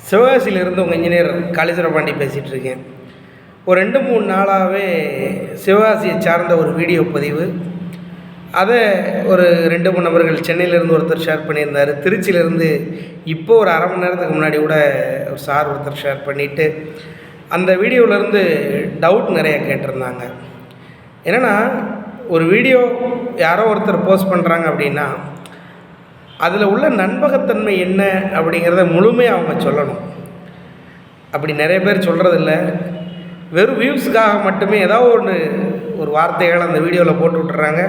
சிவகாசியிலிருந்து உங்கள் இன்ஜினியர் காளீஸ்வரபாண்டி பேசிகிட்டு இருக்கேன். ஒரு 2-3 நாளாகவே சிவகாசியை சார்ந்த ஒரு வீடியோ பதிவு, அதை ஒரு 2-3 நபர்கள் சென்னையிலேருந்து ஒருத்தர் ஷேர் பண்ணியிருந்தார். திருச்சியிலேருந்து இப்போது ஒரு அரை மணி நேரத்துக்கு முன்னாடி கூட ஒரு சார் ஒருத்தர் ஷேர் பண்ணிவிட்டு அந்த வீடியோவிலேருந்து டவுட் நிறைய கேட்டிருந்தாங்க. என்னென்னா, ஒரு வீடியோ யாரோ ஒருத்தர் போஸ்ட் பண்ணுறாங்க அப்படின்னா அதில் உள்ள நம்பகத்தன்மை என்ன அப்படிங்கிறத முழுமையாக அவங்க சொல்லணும். அப்படி நிறைய பேர் சொல்கிறதில்ல. வெறும் வியூஸுக்காக மட்டுமே ஏதாவது ஒரு வார்த்தைகள் அந்த வீடியோவில் போட்டு விட்டுறாங்க.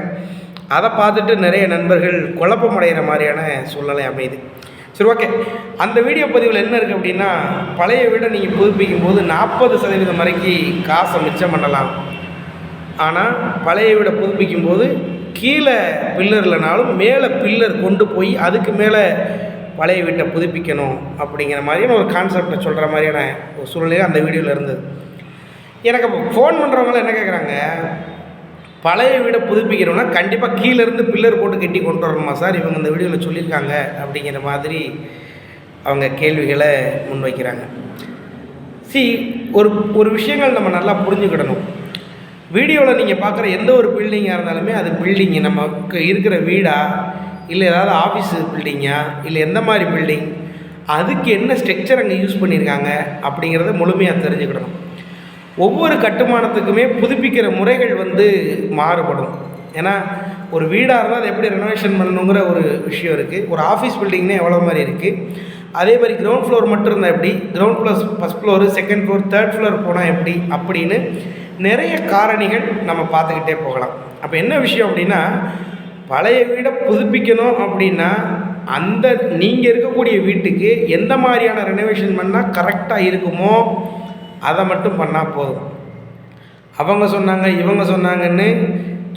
அதை பார்த்துட்டு நிறைய நண்பர்கள் குழப்பமடைகிற மாதிரியான சூழ்நிலை அமையுது. சரி, ஓகே. அந்த வீடியோ பதிவில் என்ன இருக்குது அப்படின்னா, பழைய வீடை நீங்கள் புதுப்பிக்கும் போது 40% வரைக்கும் காசை மிச்சம் பண்ணலாம். ஆனால் பழைய வீடை புதுப்பிக்கும் போது கீழே பில்லர் இல்லைனாலும் மேலே பில்லர் கொண்டு போய் அதுக்கு மேலே பழைய வீட்டை புதுப்பிக்கணும் அப்படிங்கிற மாதிரியான ஒரு கான்செப்டை சொல்கிற மாதிரியான ஒரு சூழ்நிலை அந்த வீடியோவில் இருந்தது. எனக்கு அப்போ ஃபோன் பண்ணுறவங்களாம் என்ன கேட்குறாங்க, பழைய வீடை புதுப்பிக்கணும்னா கண்டிப்பாக கீழேருந்து பில்லர் போட்டு கட்டி கொண்டு வரணுமா சார், இவங்க இந்த வீடியோவில் சொல்லியிருக்காங்க அப்படிங்கிற மாதிரி அவங்க கேள்விகளை முன்வைக்கிறாங்க. ஒரு விஷயங்கள் நம்ம நல்லா புரிஞ்சுக்கிடணும். வீடியோவில் நீங்கள் பார்க்குற எந்த ஒரு பில்டிங்காக இருந்தாலுமே அது பில்டிங்கு நமக்கு இருக்கிற வீடா, இல்லை ஏதாவது ஆஃபீஸு பில்டிங்கா, இல்லை எந்த மாதிரி பில்டிங், அதுக்கு என்ன ஸ்ட்ரக்சர் அங்கே யூஸ் பண்ணியிருக்காங்க அப்படிங்கிறத முழுமையாக தெரிஞ்சுக்கிடணும். ஒவ்வொரு கட்டுமானத்துக்குமே புதுப்பிக்கிற முறைகள் மாறுபடும். ஏன்னா ஒரு வீடாக இருந்தால் அதை எப்படி ரெனோவேஷன் பண்ணணுங்கிற ஒரு விஷயம் இருக்குது. ஒரு ஆஃபீஸ் பில்டிங்னே எவ்வளோ மாதிரி இருக்குது. அதே மாதிரி கிரவுண்ட் ஃப்ளோர் மட்டும் இருந்தால் எப்படி, ground plus first floor, second floor, third floor போனால் எப்படி அப்படின்னு நிறைய காரணிகள் நம்ம பார்த்துக்கிட்டே போகலாம். அப்போ என்ன விஷயம் அப்படின்னா, பழைய வீடை புதுப்பிக்கணும் அப்படின்னா அந்த நீங்கள் இருக்கக்கூடிய வீட்டுக்கு எந்த மாதிரியான ரெனோவேஷன் பண்ணால் கரெக்டாக இருக்குமோ அதை மட்டும் பண்ணால் போதும். அவங்க சொன்னாங்க இவங்க சொன்னாங்கன்னு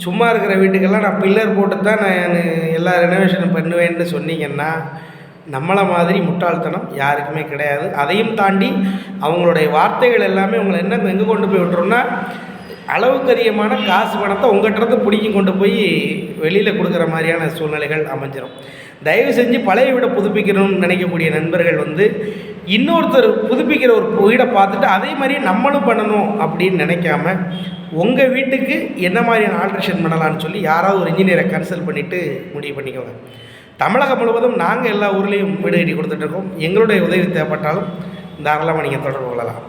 சும்மா இருக்கிற வீட்டுக்கெல்லாம் நான் பில்லர் போட்டு தான் நான் எல்லா ரெனோவேஷனும் பண்ணுவேன்னு சொன்னீங்கன்னா நம்மளை மாதிரி முட்டாள்தனம் யாருக்குமே கிடையாது. அதையும் தாண்டி அவங்களுடைய வார்த்தைகள் எல்லாமே உங்களை எங்கே கொண்டு போய் விட்டுருன்னா, அளவுக்கு அதிகமான காசு பணத்தை உங்கள்கிட்ட பிடிக்கி கொண்டு போய் வெளியில் கொடுக்குற மாதிரியான சூழ்நிலைகள் அமைஞ்சிடும். தயவு செஞ்சு பழைய வீடை புதுப்பிக்கணும்னு நினைக்கக்கூடிய நண்பர்கள் இன்னொருத்தர் புதுப்பிக்கிற ஒரு வீடை பார்த்துட்டு அதே மாதிரியே நம்மளும் பண்ணணும் அப்படின்னு நினைக்காம உங்கள் வீட்டுக்கு என்ன மாதிரியான ஆல்ட்ரேஷன் பண்ணலான்னு சொல்லி யாராவது ஒரு இன்ஜினியரை கன்சல்ட் பண்ணிவிட்டு முடிவு பண்ணிக்கோங்க. தமிழகம் முழுவதும் நாங்கள் எல்லா ஊர்லேயும் வீடு கட்டி கொடுத்துட்ருக்கோம். எங்களுடைய உதவி தேவைப்பட்டாலும் தாராளமாக நீங்கள் தொடர்பு கொள்ளலாம்.